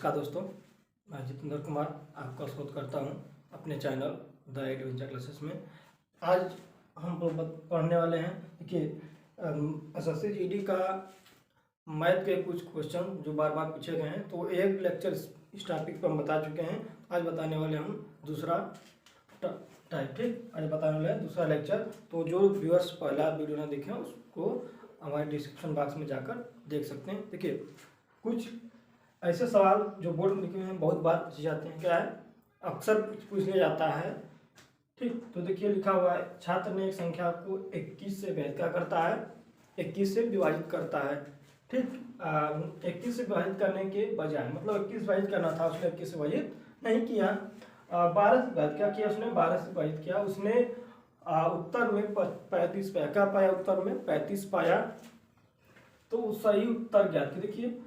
नमस्कार दोस्तों, मैं जितेंद्र कुमार आपका स्वागत करता हूं अपने चैनल द एडवेंचर क्लासेस में। आज हम लोग पढ़ने वाले हैं देखिए एसएससी जीडी का मैथ के कुछ क्वेश्चन जो बार बार पूछे गए हैं। तो एक लेक्चर इस टॉपिक पर हम बता चुके हैं, आज बताने वाले हम दूसरा टाइप। ठीक, आज बताने वाले हैं दूसरा लेक्चर। तो जो व्यूअर्स पहला वीडियो ना देखें उसको हमारे डिस्क्रिप्शन बॉक्स में जाकर देख सकते हैं। देखिए कुछ ऐसे सवाल जो बोर्ड में लिखे हुए हैं बहुत बार पूछे जाते हैं, क्या है अक्सर पूछ लिया जाता है। ठीक, तो देखिए लिखा हुआ है छात्र ने एक संख्या को 21 से विभाजित क्या करता है, 21 से विभाजित करता है। ठीक, 21 से विभाजित करने के बजाय मतलब 21 विभाजित करना था, उसने 21 से विभाजित नहीं किया, 12 से विभाजित क्या किया उसने, 12 से विभाजित किया। उसने उत्तर में 35 पाया। क्या पाया उत्तर में? 35 पाया। तो सही उत्तर ज्ञात की देखिए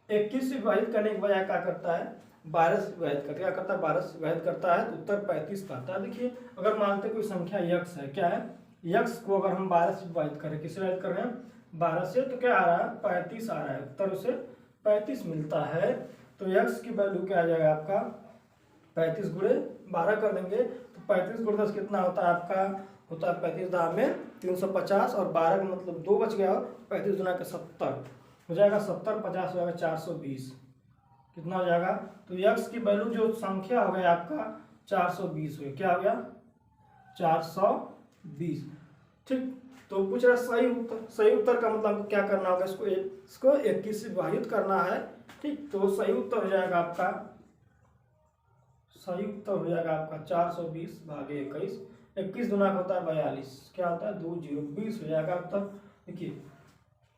21 से विभाजित करने के बजाय क्या करता है, 12 से विभाजित करता है। क्या करता है? 12 से विभाजित करता है तो उत्तर 35 पाता है। देखिए अगर मानते कोई संख्या यक्स है, क्या है यक्स को अगर हम 12 से विभाजित करें, किससे विभाजित कर रहे हैं 12 से, तो क्या आ रहा है 35 आ रहा है, उत्तर उसे 35 मिलता है। तो यक्स की वैल्यू क्या आ जाएगा आपका 35 गुणे 12 कर देंगे तो 35 गुणे 10 कितना होता है आपका, होता है 35 दाम में 350 और 12 का मतलब 2 बच गया, 35 गुना का 70 हो जाएगा, 70 50 हो जाएगा 420। कितना हो जाएगा? तो यक्स की वैल्यू जो संख्या हो गया आपका 420 हो गया। क्या हो गया 420। ठीक, तो पूछ रहा सही उत्तर। सही उत्तर का मतलब क्या करना होगा, इसको 21 से विभाजित करना है। ठीक, तो सही उत्तर हो जाएगा आपका, सही उत्तर हो जाएगा आपका 420 भागे 21। 21 गुना होता है 42, क्या होता है 20 हो जाएगा उत्तर। देखिए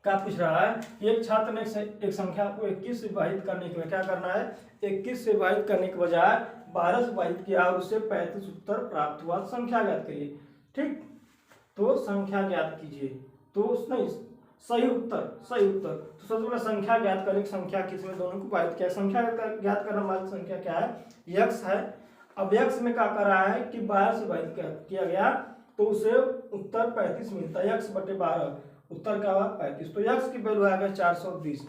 क्या पूछ रहा है, एक छात्र ने एक संख्या को 21 से विभाजित करने के लिए क्या करना है, 21 से विभाजित करने के बजाय 12 से विभाजित किया और उससे 35 उत्तर प्राप्त हुआ। संख्या ज्ञात करिए। ठीक, तो संख्या ज्ञात कीजिए। तो नहीं, सही उत्तर, सही उत्तर। तो सबसे पहले संख्या ज्ञात करें, संख्या किसमें दोनों को विभाजित किया। संख्या ज्ञात करने वाली संख्या क्या है, यक्स है। अब यक्स में क्या कर रहा है कि 12 से विभाजित किया गया तो उसे उत्तर 35 मिलता है, यक्स बटे 12 उत्तर क्या होगा 35। तो यक्स की वैल्यू आ गया 420।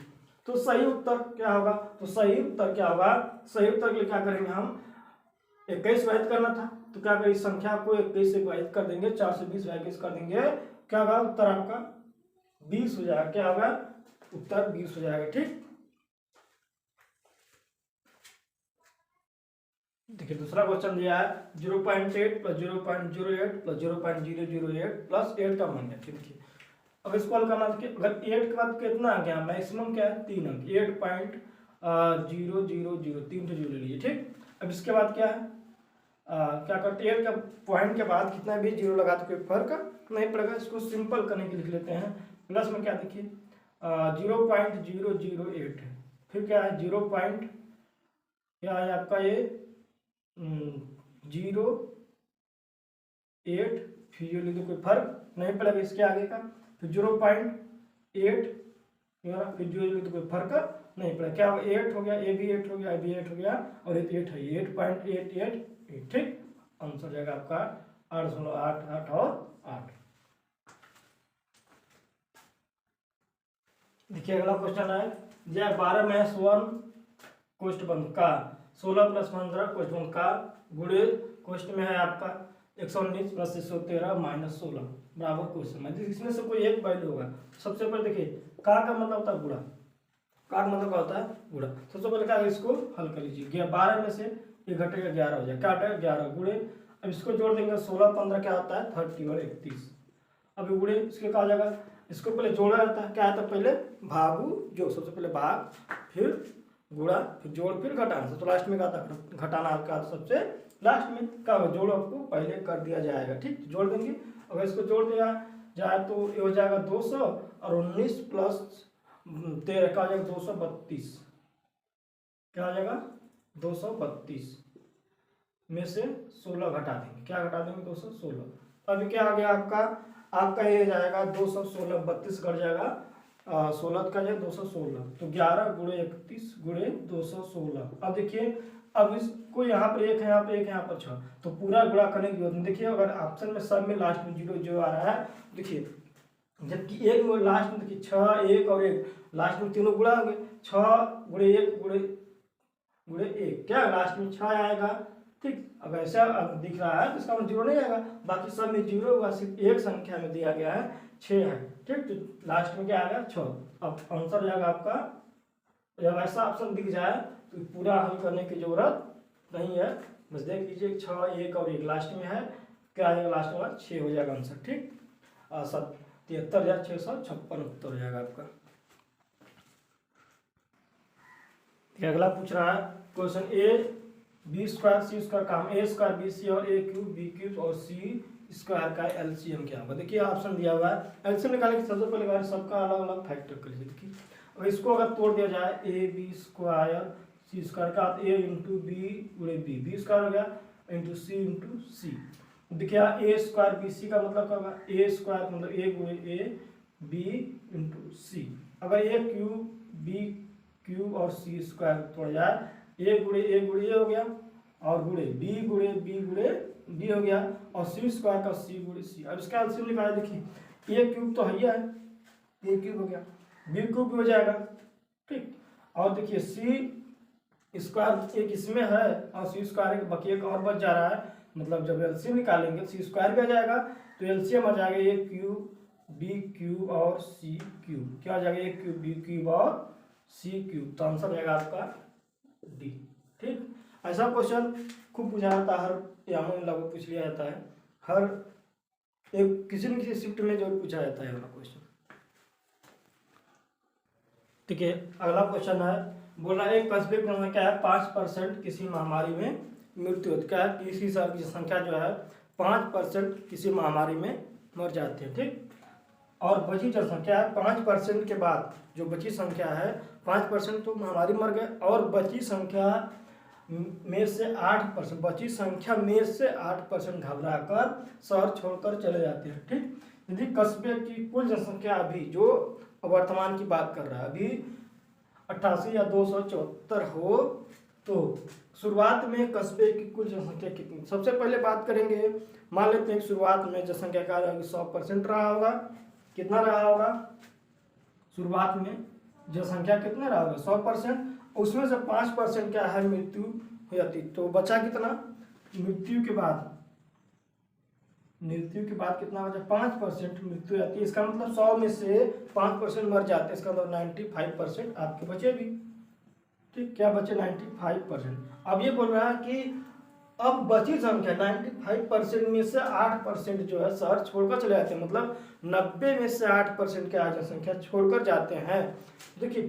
तो सही उत्तर क्या होगा, तो सही उत्तर क्या होगा, सही उत्तर के लिए क्या करेंगे हम, 21 विभाजित करना था तो क्या करेंगे, संख्या को 21 से विभाजित कर देंगे, 420 21 कर देंगे, क्या होगा उत्तर आपका 20 हो जाएगा। क्या होगा उत्तर 20 हो जाएगा। ठीक, देखिए दूसरा क्वेश्चन दिया है 0.8 प्लस 0.08 प्लस 0.008 प्लस 8 का मान है। देखिए अब इसको हल करना, अगर 8 के बाद कितना आ गया, मैक्सिमम क्या है 3 अंक, 8.000 3 तो 0 ले लीजिए। ठीक, अब इसके बाद क्या है, क्या करते हैं 8 का पॉइंट के बाद कितना भी 0 लगा तो कोई फर्क नहीं पड़ेगा। इसको सिंपल करने के लिख लेते हैं। प्लस में क्या देखिए 0.008 है, फिर क्या है 0. क्या है आपका ये 0.8 फिर लिख दो, कोई फर्क नहीं पड़ेगा इसके आगे का। फिर 0.8 फिर 0 तो कोई फर्क नहीं पड़ा। क्या 8 हो गया, ए भी 8 हो गया, ए भी 8 हो गया और 8 है 8.888। ठीक, आंसर जाएगा आपका 8.88 और 8। देखिए अगला क्वेश्चन है, जय 12 में 1 कोष्ट बंद का 16 प्लस 15 कोष्ट बंद का गुणे कोष्ट में है आपका 119 प्लस 113 माइनस 16 बराबर क्वेश्चन है। इसमें से कोई एक वैल्यू होगा। सबसे पहले देखिए का मतलब होता है गुणा, का मतलब क्या होता है गुणा। सबसे पहले क्या इसको हल कर लीजिए, 12 में से ये घटेगा 11 हो जाएगा, क्या हटेगा 11 गुणे। अब इसको जोड़ देंगे 16 15 क्या होता है 30 और 31। अब गुणे इसके क्या हो जाएगा, इसको पहले जोड़ा जाता है, क्या आता है पहले भागु जो, सबसे पहले भाग फिर गुणा फिर जोड़ फिर घटाना, तो लास्ट में क्या था घटाना आपका सबसे लास्ट में क्या होगा, जोड़ आपको पहले कर दिया जाएगा। ठीक, जोड़ देंगे। अगर इसको जोड़ दिया जाए तो ये हो जाएगा 200 और 19 प्लस 13 का हो जाएगा 232। क्या हो जाएगा 232 में से 16 घटा देंगे, क्या घटा देंगे 216। अभी क्या आ गया आपका ये जाएगा 216, 32 घट जाएगा 16 का जाएगा 216, तो 11 गुणे 31 गुणे 216। अब देखिए अब इसको यहाँ पर 1 है, यहाँ पर 1 है, यहाँ पर 6, तो पूरा गुणा करने की जरूरत नहीं। देखिए अगर ऑप्शन में सब में लास्ट में 0 0 आ रहा है, देखिए जबकि एक में लास्ट में देखिए 6 1 और 1 लास्ट में तीनों गुणा होंगे, 6 गुणे 1 गुणे गुणे 1, क्या लास्ट में 6 आएगा। ठीक, अब ऐसा अब दिख रहा है तो इसका मतलब 0 नहीं आएगा, बाकी सब में 0 होगा, सिर्फ एक संख्या में दिया गया है 6 है। ठीक, तो लास्ट में क्या आएगा 6। अब आंसर हो जाएगा आपका, जब ऐसा ऑप्शन दिख जाए तो पूरा हल करने की जरूरत नहीं है, बस देख लीजिए 6, 1 और 1 लास्ट में है, क्या आ जाएगा लास्ट वाला 6 हो जाएगा आंसर। ठीक, 73,656 उत्तर हो जाएगा आपका। अगला पूछ रहा है question A B square C square का ए स्क्वायर बी सी और ए क्यूब बी क्यूब और सी स्क्वायर का एलसीएम क्या होगा। देखिए ऑप्शन दिया हुआ है, एलसीएम निकालने की सबसे पहले बार सबका अलग अलग फैक्टर कर लीजिए। देखिए अब इसको अगर तोड़ दिया जाए A B square C square का ए इंटू बी गुणे बी, बी स्क्वायर हो गया इंटू सी। देखिए ए स्क्वायर बी सी का मतलब क्या होगा, ए स्क्वायर मतलब ए गुणे ए बी इंटू सी। अगर ए क्यूब बी क्यूब और सी स्क्वायर तोड़ जाए, ए गुणे ए हो गया और गुणे बी गुणे बी हो गया और सी स्क्वायर का सी गुणे सी। अब इसका एलसीएम निकाले, देखिए ए क्यूब तो है ही है, ए क्यूब हो गया, बी क्यूब भी हो जाएगा। ठीक, और देखिए सी स्क्वायर एक इसमें है और सी स्क्वायर एक बाकी एक और बच जा रहा है, मतलब जब एलसीएम निकालेंगे सी स्क्वायर भी आ जाएगा तो एलसीएम आ जाएगा ए क्यूब बी क्यूब और सी क्यूब, क्या आ जाएगा ए क्यूब बी क्यूब और सी क्यूब। तो आंसर रहेगा आपका डी। ठीक, ऐसा क्वेश्चन खूब पूछा जाता है, हर यहाँ लगभग पूछ लिया जाता है, हर एक किसी न किसी शिफ्ट में जरूर पूछा जाता है वाला क्वेश्चन। ठीक है, अगला क्वेश्चन है, बोल रहा है एक कस्बे में क्या है 5% किसी महामारी में मृत्यु होती, क्या है किसी साल की संख्या जो है 5% किसी महामारी में मर जाते हैं। ठीक, और बची जनसंख्या है 5% के बाद जो बची संख्या है 5% तो महामारी मर गए और बची संख्या में से 8%, बची संख्या में से 8% घबरा कर शहर छोड़कर चले जाते हैं। ठीक, यदि कस्बे की कुल जनसंख्या अभी जो वर्तमान की बात कर रहा है अभी 88 या 274 हो तो शुरुआत में कस्बे की कुल जनसंख्या कितनी। सबसे पहले बात करेंगे, मान लेते हैं शुरुआत में जनसंख्या का 100% रहा होगा, कितना रहा होगा शुरुआत में जनसंख्या कितना रहा होगा 100%, उसमें से 5% क्या है मृत्यु हो जाती, तो बचा कितना मृत्यु के बाद कितना बचा 5% मृत्यु जाती है। इसका मतलब 100 में से 5% मर जाते हैं, इसका मतलब 95% आपके बचे भी। ठीक, क्या बचे 95%। अब ये बोल रहा है कि अब बची संख्या 95% में से 8% जो है शहर छोड़कर चले जाते हैं, मतलब 90 में से 8% क्या जनसंख्या छोड़कर जाते हैं। देखिए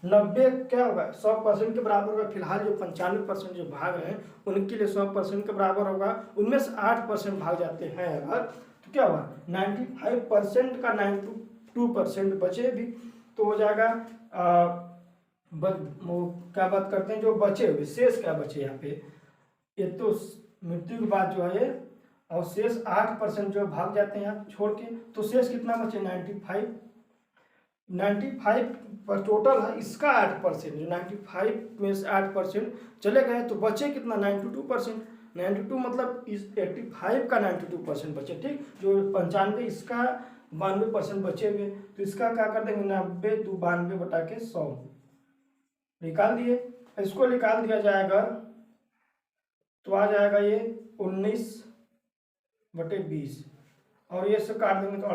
90 क्या होगा 100% के बराबर होगा, फिलहाल जो 95% जो भाग हैं उनके लिए 100% के बराबर होगा, उनमें से 8% भाग जाते हैं अगर, तो क्या होगा 95% का 92% बचे भी, तो हो जाएगा वो क्या बात करते हैं जो बचे हुए शेष क्या बचे यहाँ पे, ये तो मृत्यु के बाद जो है और शेष 8% जो भाग जाते हैं यहाँ छोड़ के, तो शेष कितना बचे 95 पर टोटल है इसका 8%, जो 95 में से 8% चले गए तो बचे कितना 92%। 92 मतलब इस 85 का 92% बचे। ठीक, जो 95 इसका 92% बचे हुए, तो इसका क्या कर देंगे 90 2 92 बटा के 100 निकाल दिए। इसको निकाल दिया जाएगा तो आ जाएगा ये 19/20 और ये से काट देंगे तो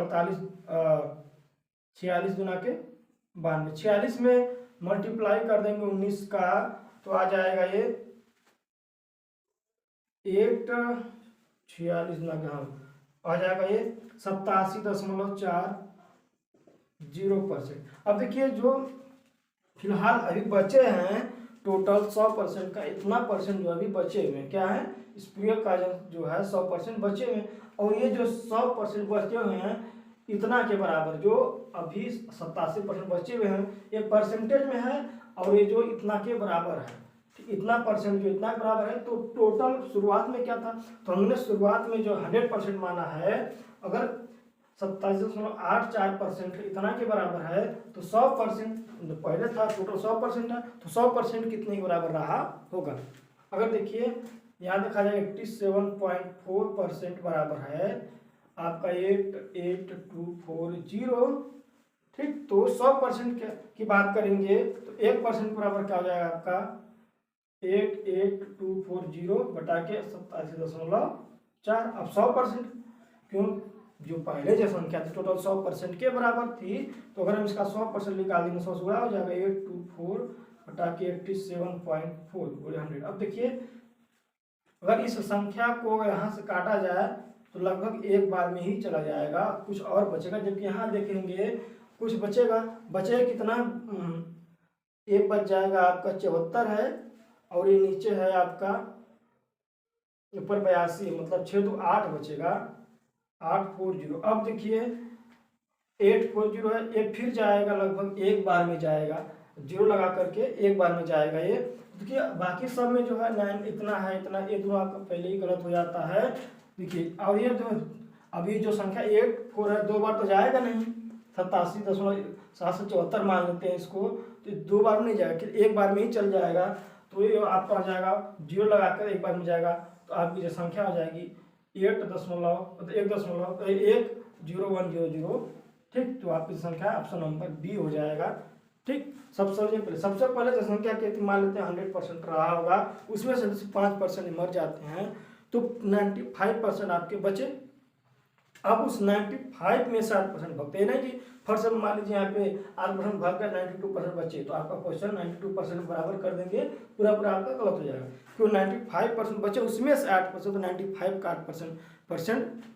46 गुना के 92, 46 में मल्टीप्लाई कर देंगे 19 का तो आ जाएगा ये 46 गुना का आ जाएगा ये 87.40%। अब देखिए जो फिलहाल अभी बचे हैं टोटल 100% का इतना परसेंट जो अभी बचे हुए हैं क्या है इस पूरे का जो है 100% बचे हुए हैं, और ये जो 100% बचे हुए हैं इतना के बराबर जो अभी 87% बचे हुए हैं ये परसेंटेज में है, और ये जो इतना के बराबर है इतना परसेंट जो इतना के बराबर है, तो टोटल शुरुआत में क्या था, तो हमने शुरुआत में जो 100% माना है, अगर 87.84% इतना के बराबर है तो 100% पहले था टोटल 100% था तो 100% कितने के बराबर रहा होगा। अगर देखिए यहाँ देखा जाए 87.4% बराबर है आपका 88240। ठीक, तो 100% की बात करेंगे तो 1% बराबर क्या हो जाएगा आपका 88240 बटा के 87.4। अब 100%, क्यों, जो पहले जो संख्या थी टोटल 100% के बराबर थी, तो अगर हम इसका 100% निकाल देंगे 100 से गुणा हो जाएगा 824 बटा के 87.4 गुणे 100। अब देखिए अगर इस संख्या को यहाँ से काटा जाए तो लगभग एक बार में ही चला जाएगा, कुछ और बचेगा, जबकि यहाँ देखेंगे कुछ बचेगा। बचेगा कितना, एक बच जाएगा आपका 74 है, और ये नीचे है आपका ऊपर 82, मतलब 6 तो 8 बचेगा, 840। अब देखिए 840 है, ये फिर जाएगा लगभग एक बार में जाएगा, जीरो लगा करके एक बार में जाएगा ये। देखिए बाकी सब में जो है 9 इतना है इतना, ये दोनों आपका पहले ही गलत हो जाता है। देखिए अब ये जो अभी जो संख्या 84 है, दो बार तो जाएगा नहीं, 87.774 मान लेते हैं इसको, तो दो बार में नहीं जाएगा, एक बार में ही चल जाएगा। तो ये आपका आ जाएगा, जीरो लगाकर एक बार में जाएगा, तो आपकी जो संख्या हो जाएगी 1.10100। ठीक, तो आपकी संख्या ऑप्शन नंबर बी हो जाएगा। ठीक, सबसे पहले जो संख्या के मान लेते हैं 100% रहा होगा, उसमें से 5% मर जाते हैं, तो 95% आपके बचे। अब उस 95 में से 8% भगते हैं ना कि फर्स्ट मान लीजिए यहाँ पे 8% भाग कर 92% बचे, तो आपका क्वेश्चन 92% बराबर कर देंगे, पूरा आपका गलत हो जाएगा। क्यों, 95% बचे, उसमें से 8%, तो 95 का 8%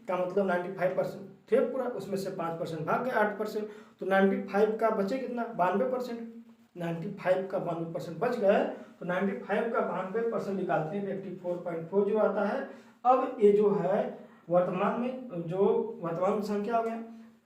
का मतलब 95% थे पूरा, उसमें से 5% भाग गए 8%, तो 95 का बचे कितना, 92%। 95 का 92% बच गए, तो 95 का 92% निकालते हैं 84.40 आता है। अब ये जो है वर्तमान में संख्या हो गया,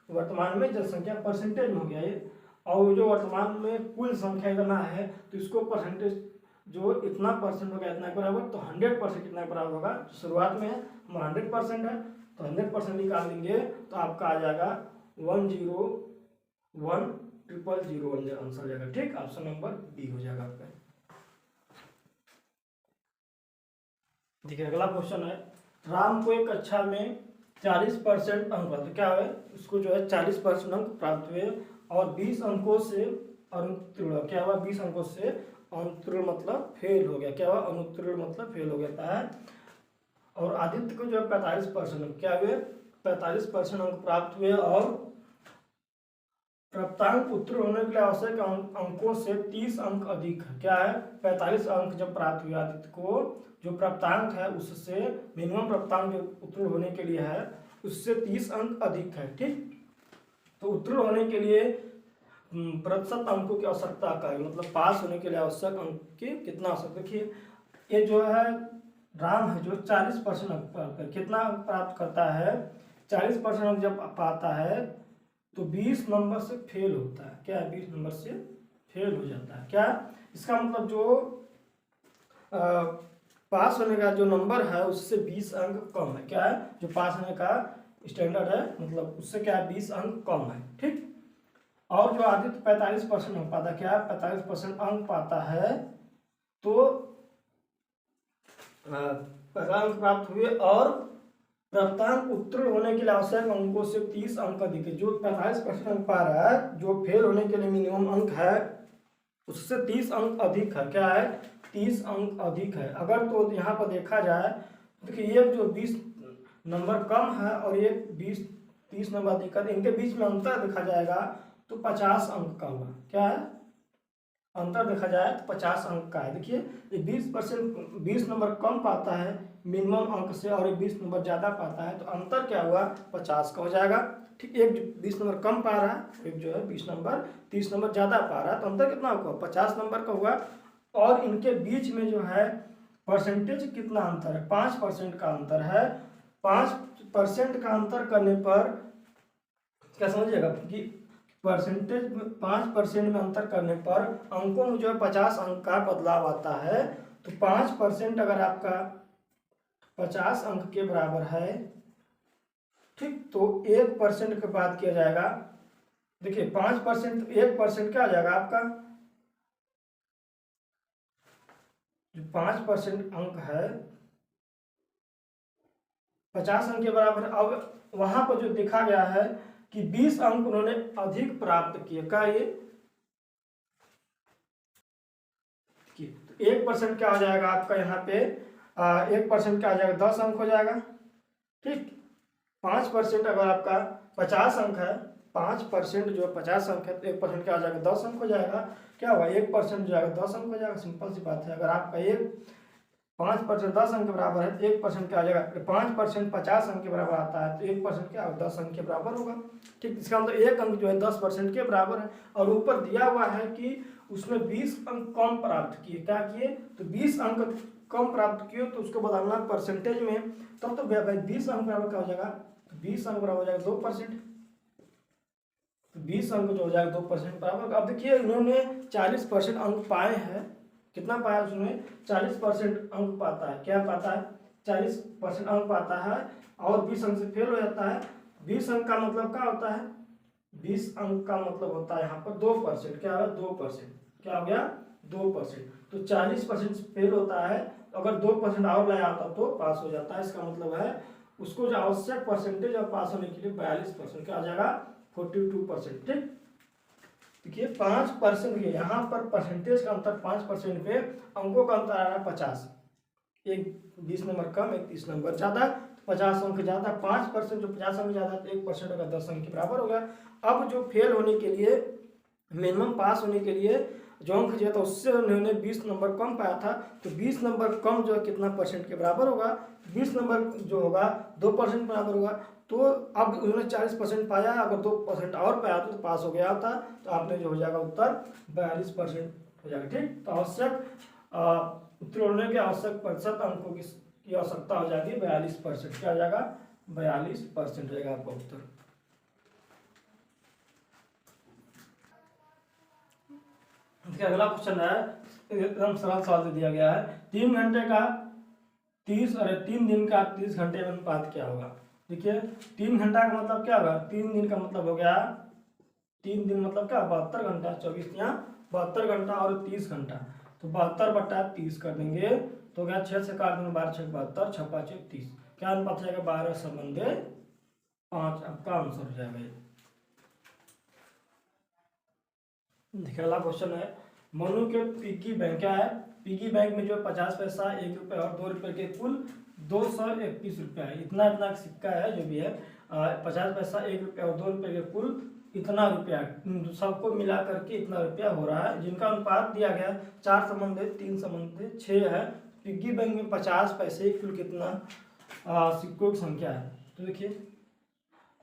वर्तमान में जनसंख्या परसेंटेज में हो गया ये, और जो वर्तमान में कुल संख्या इतना है, तो इसको परसेंटेज जो इतना परसेंट हो गया इतना बराबर, तो 100% कितना बराबर होगा, शुरुआत में है 100% है, तो 100% निकाल देंगे तो आपका आ जाएगा 101,000 आंसर जाएगा। ठीक, ऑप्शन नंबर बी हो जाएगा आपका। देखिए अगला क्वेश्चन है, राम को एक कक्षा में 40% अंक प्राप्त, क्या है उसको जो है 40% अंक प्राप्त हुए और 20 अंकों से अनुत्तीर्ण, क्या हुआ, 20 अंकों से अनुत्तीर्ण मतलब फेल हो गया, क्या हुआ, अनुत्तीर्ण मतलब फेल हो गया है। और आदित्य को जो है 45% क्या हुए, 45% अंक प्राप्त हुए और प्राप्तांक उत्तीर्ण होने के लिए आवश्यक अंकों से 30 अंक अधिक है, क्या है, 45 अंक जब प्राप्त हुए आदित्य को, जो प्राप्तांक है उससे मिनिमम प्राप्तांक जो उत्तीर्ण होने के लिए है उससे 30 अंक अधिक है। ठीक, तो उत्तीर्ण होने के लिए प्रतिशत अंकों की आवश्यकता का है, मतलब पास होने के लिए आवश्यक अंक की कितना आवश्यक। देखिए ये जो है राम है जो 40% अंक कितना अंक प्राप्त करता है, 40% अंक जब पाता है तो 20 नंबर से फेल होता है, क्या 20 नंबर से फेल हो जाता है। क्या इसका मतलब, जो पास होने का जो नंबर है उससे 20 अंक कम है, क्या है, जो पास होने का स्टैंडर्ड है मतलब उससे क्या है 20 अंक कम है। ठीक, और जो आदित्य 45% अंक पाता है, क्या 45% अंक पाता है, तो 50 अंक प्राप्त हुए और प्राप्तांक उत्तीर्ण होने के लिए आवश्यक अंकों से 30 अंक अधिक है। जो 45% अंक पा रहा है, जो फेल होने के लिए मिनिमम अंक है उससे 30 अंक अधिक है, क्या है, 30 अंक अधिक है। अगर तो यहाँ पर देखा जाए, देखिए ये जो 20 नंबर कम है और ये 30 नंबर अधिक है, इनके बीच में अंतर देखा जाएगा तो 50 अंक का हुआ, क्या है, अंतर देखा जाए तो 50 अंक का है। देखिए ये 20 नंबर कम पाता है मिनिमम अंक से और 20 नंबर ज़्यादा पाता है, तो अंतर क्या हुआ, 50 का हो जाएगा। ठीक, एक जो 20 नंबर कम पा रहा है, एक जो है 20 नंबर 30 नंबर ज़्यादा पा रहा है, तो अंतर कितना होगा, 50 नंबर का हुआ। और इनके बीच में जो है परसेंटेज कितना अंतर है, 5% का अंतर है। 5% का अंतर करने पर क्या समझिएगा कि परसेंटेज में 5% में अंतर करने पर अंकों में जो है 50 अंक का बदलाव आता है। तो 5% अगर आपका 50 अंक के बराबर है, ठीक, तो 1% की बात किया जाएगा। देखिए 5%, 1% क्या आ जाएगा आपका, जो 5% अंक है 50 अंक के बराबर। अब वहां पर जो देखा गया है कि 20 अंक उन्होंने अधिक प्राप्त किए, क्या ये 1% क्या हो जाएगा आपका यहाँ पे 1% क्या हो जाएगा 10 अंक हो जाएगा। ठीक, 5% अगर आपका 50 अंक है, 5% जो 50 अंक है तो 1% क्या हो जाएगा 10 अंक हो जाएगा। क्या हुआ 1% जो आएगा 10 अंक हो जाएगा। सिंपल सी बात है। अगर आपका 5% 10 अंक के बराबर है तो 1% क्या आ जाएगा, 5% 50 अंक के बराबर आता है तो 1% क्या होगा 10 अंक के बराबर होगा। ठीक, इसका मतलब 1 अंक जो है 10% के बराबर है। और ऊपर दिया हुआ है कि उसने 20 अंक कम प्राप्त किए। क्या किए, तो 20 अंक कम प्राप्त किए तो उसको बदलना परसेंटेज में, तब तो भाई 20 अंक बराबर क्या हो जाएगा, तो 20 अंक बराबर हो जाएगा 2%। तो 20 अंक जो हो जाएगा 2% बराबर। अब देखिए इन्होंने 40% अंक पाए हैं। कितना पाया उसने, 40% अंक पाता है। क्या पाता है, 40% अंक पाता है और 20 अंक से फेल हो जाता है। 20 अंक का मतलब क्या होता है, 20 अंक का मतलब होता है यहाँ पर 2%। क्या है 2%, क्या हो गया 2%। तो 40% फेल होता है, अगर 2% और लाया होता तो पास हो जाता है। इसका मतलब है उसको जो आवश्यक परसेंटेज और पास होने के लिए 42%, क्या आ जाएगा 42%। ठीक, देखिए 5% के यहाँ पर परसेंटेज का अंतर 5% पे, अंकों का अंतर आ रहा है 50। एक 20 नंबर कम, एक 30 नंबर ज़्यादा, 50 अंक ज़्यादा। 5% जो 50 अंक ज़्यादा तो 1% का 10 अंक के बराबर हो गया। अब जो फेल होने के लिए, मिनिमम पास होने के लिए जो अंक चाहिए था उससे उन्होंने 20 नंबर कम पाया था, तो 20 नंबर कम जो है कितना परसेंट के बराबर होगा, 20 नंबर जो होगा 2% बराबर होगा। तो अब उन्होंने 40% पाया, अगर 2% और पाया तो पास हो गया था। तो आपने जो हो जाएगा उत्तर 42% हो जाएगा। ठीक, तो आवश्यक उत्तीर्ण के आवश्यक प्रतिशत अंकों की आवश्यकता हो जाएगी 42%। क्या हो जाएगा 42% हो जाएगा आपका उत्तर। अगला क्वेश्चन है, एकदम सरल सवाल दे दिया गया है। 3 घंटे का 30 और 3 दिन का 30 घंटे में अनुपात क्या होगा। देखिए 3 घंटा का मतलब क्या होगा, 3 दिन का मतलब हो गया 3 दिन मतलब क्या 72 घंटा, 24 या 72 घंटा और 30 घंटा। तो 72/30 कर देंगे तो क्या 6 से काट देंगे, 12 6 72, 6 5 30। क्या अनुपात हो जाएगा 12/5। आपका आंसर हो जाएगा। देखिए अगला क्वेश्चन है, मनु के पिग्गी बैंक क्या है, पिग्गी बैंक में जो 50 पैसा, 1 रुपये और 2 रुपये के कुल 231 रुपया है। इतना इतना सिक्का है जो भी है, 50 पैसा, 1 रुपया और 2 रुपये के कुल इतना रुपया, सबको मिला करके इतना रुपया हो रहा है, जिनका अनुपात दिया गया 4:3:6 है। पिग्गी बैंक में 50 पैसे कुल कितना सिक्कों की संख्या है। तो देखिए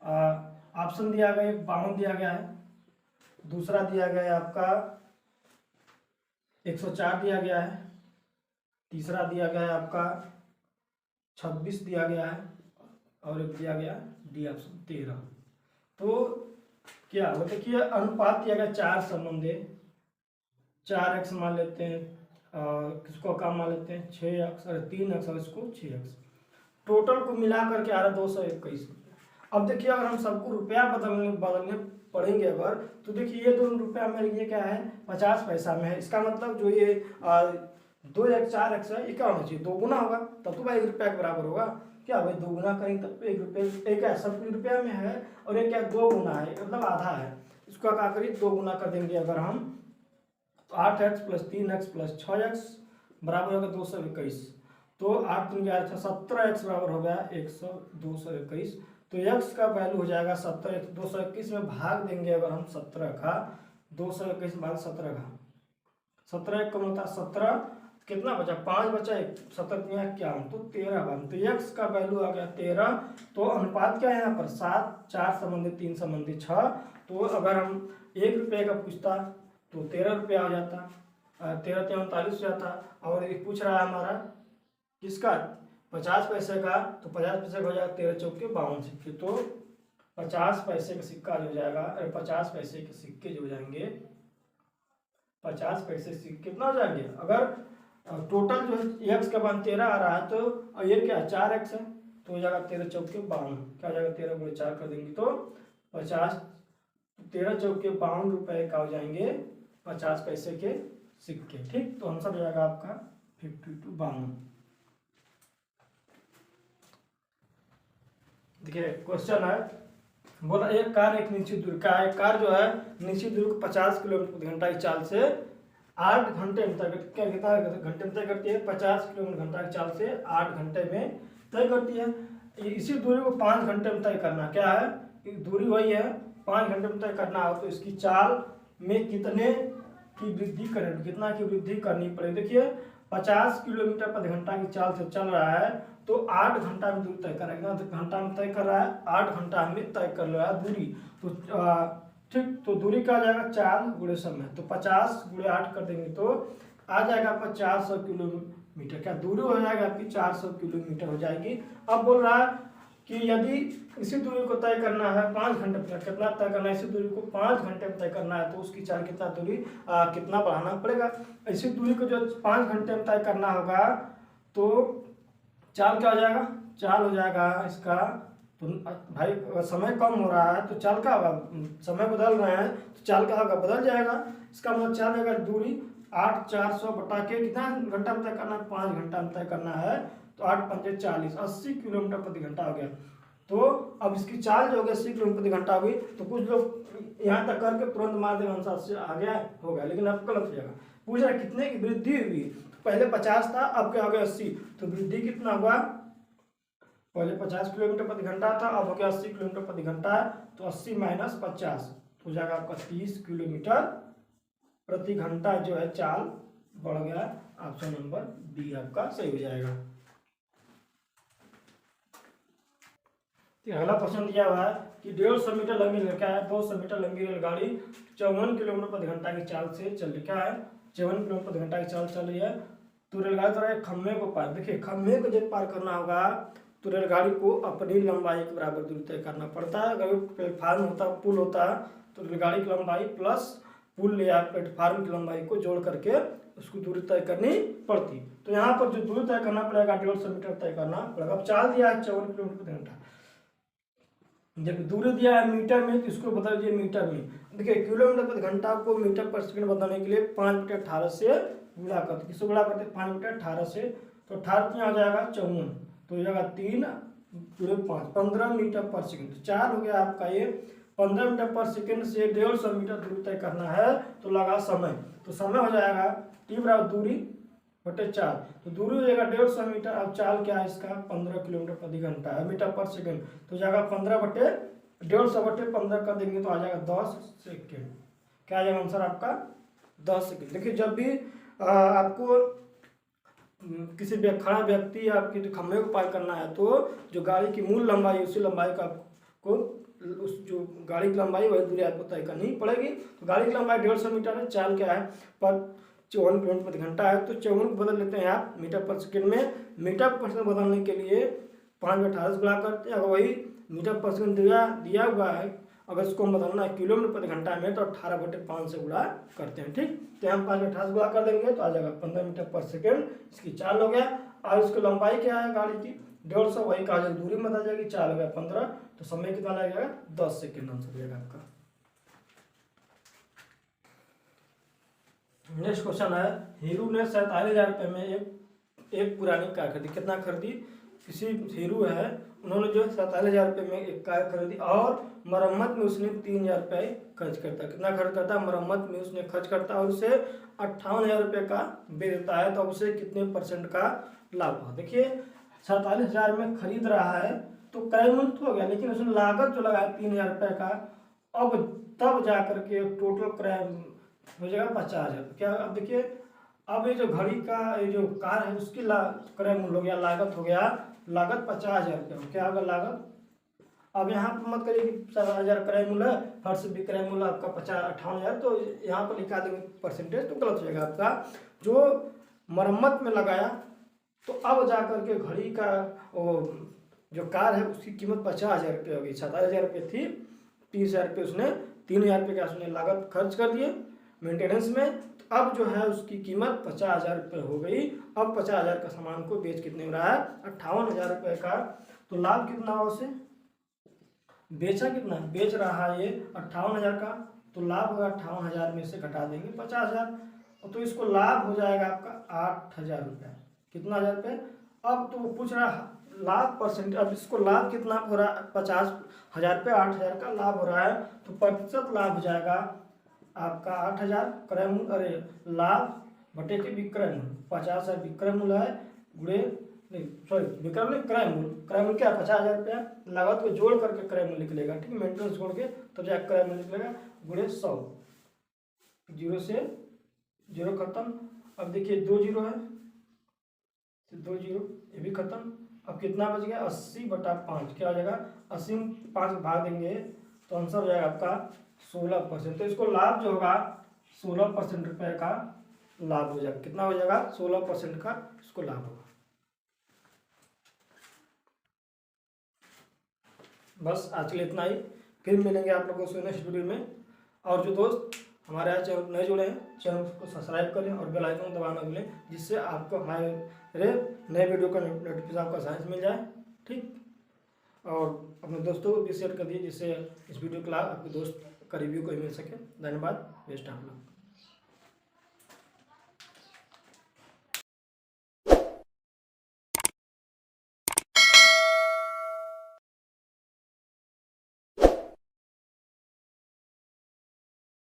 ऑप्शन दिया गया 52 दिया गया है, दूसरा दिया गया है आपका 104 दिया गया है, तीसरा दिया गया है आपका 26 दिया गया है, और एक दिया गया डी ऑप्शन 13। तो क्या वो देखिए अनुपात दिया गया 4:4x मान लेते हैं, किसको कम मान लेते हैं 6x और 3x और इसको 6x। टोटल को मिला करके आ रहा 221 रुपया। अब देखिए अगर हम सबको रुपया बदलने पढ़ेंगे अगर, तो देखिए ये 2 रुपया मेरे लिए क्या है 50 पैसा में है। इसका मतलब जो ये 2x 4x है ये क्या होना चाहिए 2 गुना होगा, तब तो भाई 1 रुपया के बराबर होगा। क्या भाई 2 गुना करेंगे तब तो 1 रुपये, एक है सब रुपया में है और एक क्या 2 गुना है, मतलब आधा है। इसका क्या करिए 2 गुना कर देंगे अगर हम, तो 8x + 3x + 6x बराबर होगा 221। तो 8 दूनी 8 17x बराबर हो गया 221। तो x का वैल्यू हो जाएगा 17। 221 में भाग देंगे अगर हम 17 का, 221 भाग 17 का, 17 एक कम होता है 17, कितना बचा 5 बचा, 17 क्या तो 13 बन। तो x का वैल्यू आ गया 13। तो अनुपात क्या है यहाँ पर 7, 4 संबंधित 3 संबंधित 6। तो अगर हम 1 रुपये का पूछता तो 13 रुपया हो जाता, 13 × 39 हो जाता। और एक पूछ रहा है हमारा किसका 50 पैसे का, तो 50 पैसे का हो जाएगा 13 चौके 52 सिक्के। तो 50 पैसे का सिक्का जो हो जाएगा, 50 पैसे के सिक्के जो हो जाएंगे, 50 पैसे सिक्के कितना हो जाएंगे, अगर टोटल जो x का मान 13 आ रहा है तो ये क्या 4x है, तो हो जाएगा 13 चौके 52। क्या हो जाएगा 13 × 4 कर देंगे तो 50, 13 चौके 52 रुपये का हो जाएंगे 50 पैसे के सिक्के। ठीक, तो आंसर हो जाएगा आपका 52। देखिए क्वेश्चन है, बोला एक कार एक निश्चित दूरी का है, कार जो है निश्चित दूरी को 50 किलोमीटर प्रति घंटा की चाल से 8 घंटे में तय क्या कितना घंटे में तय करती है? 50 किलोमीटर घंटा की चाल से 8 घंटे में तय करती है। इसी दूरी को 5 घंटे में तय करना क्या है? दूरी वही है, 5 घंटे में तय करना हो तो इसकी चाल में कितने की वृद्धि करें, कितना की वृद्धि करनी पड़ेगी। देखिए 50 किलोमीटर प्रति घंटा की चाल से चल रहा है तो 8 घंटा में दूरी तय कर रहा है। कितना घंटा में तय कर रहा है? 8 घंटा में तय कर रहा है दूरी। तो ठीक, तो दूरी का आ जाएगा चाल गुणे समय, तो 50 गुणे 8 कर देंगे तो आ जाएगा आपका 400 किलोमीटर। क्या दूरी हो जाएगा आपकी? 400 किलोमीटर हो जाएगी। अब बोल रहा है कि यदि इसी दूरी को तय करना है 5 घंटे में, कितना तय करना है? इसी दूरी को 5 घंटे में तय करना है तो उसकी चाल कितना दूरी कितना बढ़ाना पड़ेगा? इसी दूरी को जो 5 घंटे में तय करना होगा तो चाल क्या हो जाएगा? चाल हो जाएगा इसका, तो भाई समय कम हो रहा है तो चाल क्या होगा? समय बदल रहे हैं तो चाल क्या होगा? बदल जाएगा। इसका मतलब चाल होगा दूरी 8 400 बटा के कितना घंटा में तय करना है? 5 घंटा में तय करना है तो 8 पंजे 40, 80 किलोमीटर प्रति घंटा हो गया। तो अब इसकी चाल जो हो गया 80 किलोमीटर प्रति घंटा हुई, तो कुछ लोग यहाँ तक करके तुरंत मार देंगे आंसर से आ गया होगा, लेकिन अब गलत हो जाएगा। पूछ रहा कितने की वृद्धि हुई? तो पहले 50 था, अब क्या हो गया 80, तो वृद्धि कितना हुआ? पहले 50 किलोमीटर प्रति घंटा था, अब हो गया 80 किलोमीटर प्रति घंटा, तो 80 माइनस 50 हो जाएगा आपका 30 किलोमीटर प्रति घंटा जो है चाल बढ़ गया। ऑप्शन नंबर बी आपका सही हो जाएगा। अगला प्रश्न दिया हुआ है कि 150 मीटर लंबी क्या है? 200 मीटर लंबी रेलगाड़ी 54 किलोमीटर प्रति घंटा की चाल से चल रही, क्या है? 54 किलोमीटर प्रति घंटा की चाल चल रही है। तो रेलगाड़ी द्वारा एक खम्भे को पार, देखिए खम्भे को जब पार करना होगा तो रेलगाड़ी को अपनी लंबाई के बराबर दूरी तय करना पड़ता है। अगर प्लेटफार्म होता, पुल होता तो रेलगाड़ी की लंबाई प्लस पुल या प्लेटफार्म की लंबाई को जोड़ करके उसको दूरी तय करनी पड़ती। तो यहाँ पर जो दूरी तय करना पड़ेगा 150 मीटर तय करना पड़ेगा। अब चाल दिया है 54 किलोमीटर प्रति घंटा, जब दूरी दिया है मीटर में तो इसको बदल दीजिए मीटर में। देखिए किलोमीटर प्रति घंटा को मीटर पर सेकंड बदलने के लिए 5/18 से गुणा करते, किसको गुणा करते? 5/18 से, तो 18 कितना हो जाएगा? 54, तो हो जाएगा 3 × 5 15 मीटर पर सेकंड। तो 4 हो गया आपका ये। 15 मीटर पर सेकंड से 150 मीटर दूरी तय करना है तो लगा समय, तो समय हो जाएगा t बराबर दूरी बटे 4, तो दूरी हो जाएगा 150 मीटर। अब चाल क्या है इसका? 15 किलोमीटर प्रति घंटा है, मीटर पर सेकंड, तो हो जाएगा 15/150/15 कर देंगे तो आ जाएगा 10 सेकेंड। क्या आ जाएगा आंसर आपका? 10 सेकेंड। देखिए जब भी आपको किसी खड़ा व्यक्ति या आपकी जो खंभे को पार करना है तो जो गाड़ी की मूल लंबाई उसी लंबाई का आपको उस जो गाड़ी की लंबाई वही दूरी आपको तय करनी पड़ेगी। तो गाड़ी की लंबाई 150 मीटर है, चाल क्या है? पर 54 किलोमीटर प्रति घंटा है, तो 54 को बदल लेते हैं आप मीटर पर सेकंड में। मीटर पर सेकंड बदलने के लिए 5/18 से गुणा करते हैं। अगर वही मीटर पर सेकंड दिया हुआ है, अगर इसको हम बदलना है किलोमीटर प्रति घंटा में तो 18/5 से गुणा करते हैं। ठीक, तो हम 5/18 से गुणा कर देंगे तो आ जाएगा 15 मीटर पर सेकंड, इसकी चाल हो गया। और इसकी लंबाई क्या है गाड़ी की? 150, वही कहा जाए दूरी में आ जाएगी, चाल हो गया 15, तो समय कितना लगेगा? 10 सेकेंड आंसर हो जाएगा आपका। नेक्स्ट क्वेश्चन है, हीरू ने 47,000 रुपये में एक पुरानी कार खरीदी। कितना खरीदी? किसी हीरू है, उन्होंने जो 47,000 रुपये में एक कार खरीदी और मरम्मत में उसने 3,000 रुपये खर्च करता है। कितना खर्च करता है? मरम्मत में उसने खर्च करता है और उसे 58,000 रुपये का बेच देता है, तो उसे कितने % का लाभ हुआ? देखिए 47,000 में खरीद रहा है तो क्रय मूल्य तो हो गया, लेकिन उसने लागत जो लगाया 3,000 रुपये का, अब तब जा करके टोटल क्रय हो जाएगा 50,000। क्या? अब देखिए अब ये जो घड़ी का ये जो कार है उसकी क्रय मूल्य हो गया, लागत हो गया, लागत 50,000 रुपये। क्या होगा लागत? अब यहाँ पर मत करिए कि 47,000 क्रय मूल्य है, फर्श विक्रय मूल्य आपका 58,000, तो यहाँ पर लिखा देंगे परसेंटेज तो गलत हो जाएगा आपका। जो मरम्मत में लगाया तो अब जा करके घड़ी का जो कार है उसकी कीमत 50,000 रुपये हो गई। 47,000 रुपये थी, 30,000 रुपये उसने 3,000 रुपये का उसने लागत खर्च कर दिए मेंटेनेंस में, तो अब जो है उसकी कीमत 50,000 रुपये हो गई। अब 50,000 का सामान को बेच कितने में रहा है? 58,000 रुपये का। तो लाभ कितना हुआ उसे? बेचा कितना? बेच रहा है ये 58,000 का, तो लाभ होगा 58,000 में से घटा देंगे 50,000, तो इसको लाभ हो जाएगा आपका 8,000 रुपये। कितना 1,000 रुपये? अब तो वो पूछ रहा लाभ परसेंट, अब इसको लाभ कितना हो रहा है? 50,000 रुपये, 8,000 का लाभ हो रहा है, तो प्रतिशत लाभ हो जाएगा आपका 8,000 क्रय मूल्य, अरे लाभ बटे के विक्रय मूल्य, 50 है विक्रय मूल्य है, गुणे नहीं सॉरी विक्रय मूल्य क्रय मूल्य क्या 50,000 रुपया, लागत को जोड़ करके क्रय मूल्य निकलेगा, ठीक है, मेंटेनेंस जोड़ के तब जाकर क्रय मूल्य निकलेगा, गुणे 100, 0 से 0 खत्म। अब देखिए 2 0 है, 2 0 ये भी खत्म। अब कितना बच गया 80/5, क्या हो जाएगा 80 में 5 भाग देंगे तो आंसर हो जाएगा आपका 16%। तो इसको लाभ जो होगा 16% रुपये का लाभ हो जाएगा। कितना हो जाएगा 16% का इसको लाभ होगा। बस आज के लिए इतना ही, फिर मिलेंगे आप लोगों से नेक्स्ट वीडियो में। और जो दोस्त हमारे यहाँ चैनल नए जुड़े हैं, चैनल को सब्सक्राइब करें और बेल आइकन दबाना भूलें, जिससे आपको हमारे नए वीडियो का नोटिफिकेशन आपका आसानी से मिल जाए, ठीक। और अपने दोस्तों को भी शेयर कर दिए, जिससे इस वीडियो का लाभ आपके दोस्त का रिव्यू को मिल सके। धन्यवाद, बेस्ट आप लोग।